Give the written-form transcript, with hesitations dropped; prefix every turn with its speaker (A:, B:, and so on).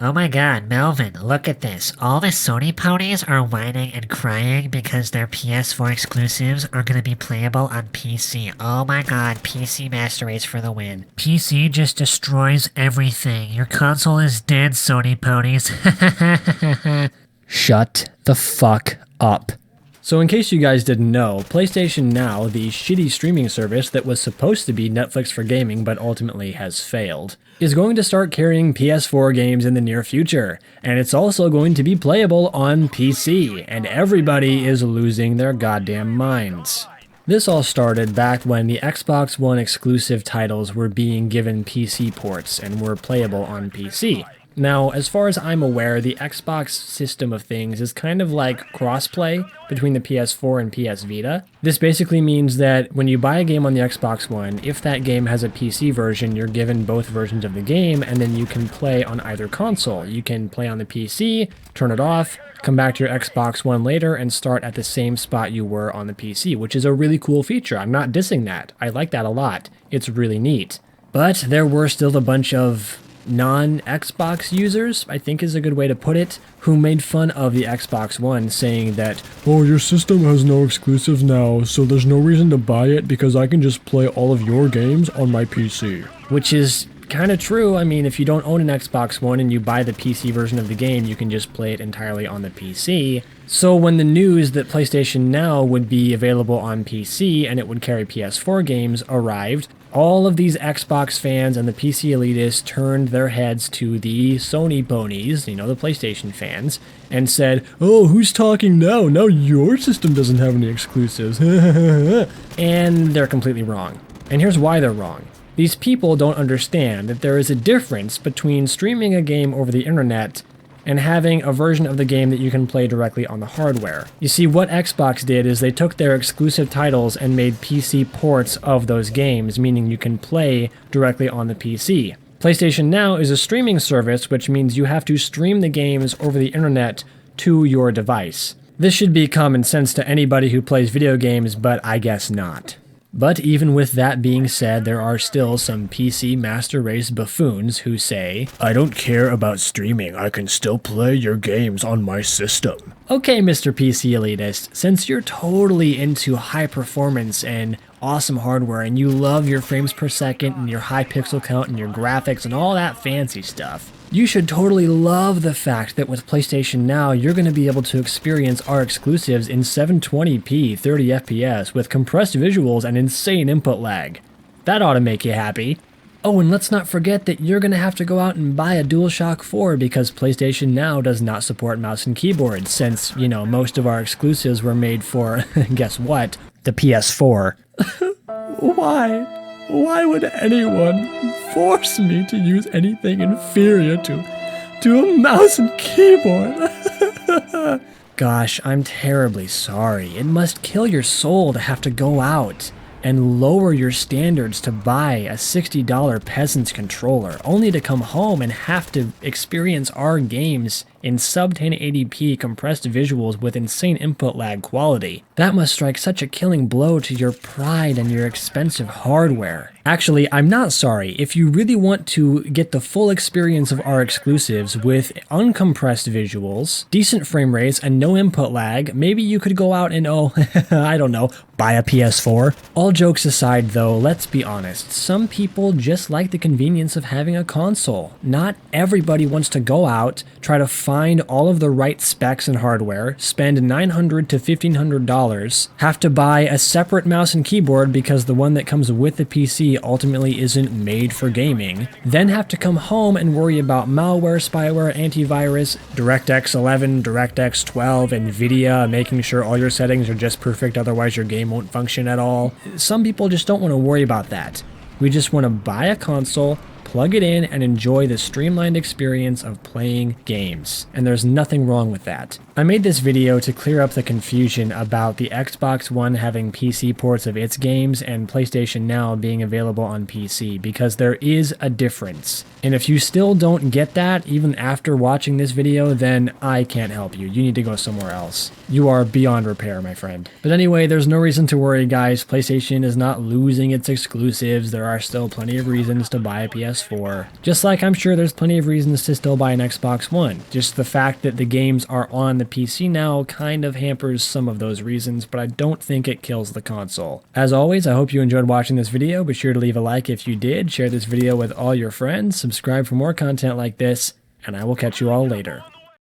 A: Oh my god, Melvin, look at this. All the Sony ponies are whining and crying because their PS4 exclusives are gonna be playable on PC. Oh my god, PC Master Race for the win. PC just destroys everything. Your console is dead, Sony ponies.
B: Shut the fuck up. So in case you guys didn't know, PlayStation Now, the shitty streaming service that was supposed to be Netflix for gaming but ultimately has failed, is going to start carrying PS4 games in the near future, and it's also going to be playable on PC, and everybody is losing their goddamn minds. This all started back when the Xbox One exclusive titles were being given PC ports and were playable on PC. Now, as far as I'm aware, the Xbox system of things is kind of like crossplay between the PS4 and PS Vita. This basically means that when you buy a game on the Xbox One, if that game has a PC version, you're given both versions of the game, and then you can play on either console. You can play on the PC, turn it off, come back to your Xbox One later, and start at the same spot you were on the PC, which is a really cool feature. I'm not dissing that. I like that a lot. It's really neat. But there were still a bunch of non-Xbox users, I think is a good way to put it, who made fun of the Xbox One, saying that, "Oh, your system has no exclusives now, so there's no reason to buy it because I can just play all of your games on my PC." Which is kind of true. I mean, if you don't own an Xbox One and you buy the PC version of the game, you can just play it entirely on the PC. So when the news that PlayStation Now would be available on PC and it would carry PS4 games arrived, all of these Xbox fans and the PC elitists turned their heads to the Sony ponies, the PlayStation fans, and said, "Oh, who's talking now? Now your system doesn't have any exclusives." And they're completely wrong. And here's why they're wrong. These people don't understand that there is a difference between streaming a game over the internet and having a version of the game that you can play directly on the hardware. You see, what Xbox did is they took their exclusive titles and made PC ports of those games, meaning you can play directly on the PC. PlayStation Now is a streaming service, which means you have to stream the games over the internet to your device. This should be common sense to anybody who plays video games, but I guess not. But even with that being said, there are still some PC Master Race buffoons who say, "I don't care about streaming, I can still play your games on my system." Okay, Mr. PC Elitist, since you're totally into high performance and awesome hardware and you love your frames per second and your high pixel count and your graphics and all that fancy stuff, you should totally love the fact that with PlayStation Now, you're going to be able to experience our exclusives in 720p 30 FPS with compressed visuals and insane input lag. That ought to make you happy. Oh, and let's not forget that you're going to have to go out and buy a DualShock 4 because PlayStation Now does not support mouse and keyboard since, most of our exclusives were made for, guess what, the PS4. Why? Why would anyone force me to use anything inferior to a mouse and keyboard? Gosh, I'm terribly sorry. It must kill your soul to have to go out and lower your standards to buy a $60 peasant's controller, only to come home and have to experience our games in sub 1080p compressed visuals with insane input lag quality. That must strike such a killing blow to your pride and your expensive hardware. Actually, I'm not sorry. If you really want to get the full experience of our exclusives with uncompressed visuals, decent frame rates, and no input lag, maybe you could go out and, I don't know, buy a PS4. All jokes aside though, let's be honest, some people just like the convenience of having a console. Not everybody wants to go out, try to find all of the right specs and hardware, spend $900 to $1,500, have to buy a separate mouse and keyboard because the one that comes with the PC ultimately isn't made for gaming, then have to come home and worry about malware, spyware, antivirus, DirectX 11, DirectX 12, NVIDIA, making sure all your settings are just perfect, otherwise your game won't function at all. Some people just don't want to worry about that. We just want to buy a console, plug it in, and enjoy the streamlined experience of playing games. And there's nothing wrong with that. I made this video to clear up the confusion about the Xbox One having PC ports of its games and PlayStation Now being available on PC, because there is a difference. And if you still don't get that, even after watching this video, then I can't help you. You need to go somewhere else. You are beyond repair, my friend. But anyway, there's no reason to worry, guys. PlayStation is not losing its exclusives. There are still plenty of reasons to buy a PS4 PS4. Just like I'm sure there's plenty of reasons to still buy an Xbox One. Just the fact that the games are on the PC now kind of hampers some of those reasons, but I don't think it kills the console. As always, I hope you enjoyed watching this video. Be sure to leave a like if you did, share this video with all your friends, subscribe for more content like this, and I will catch you all later.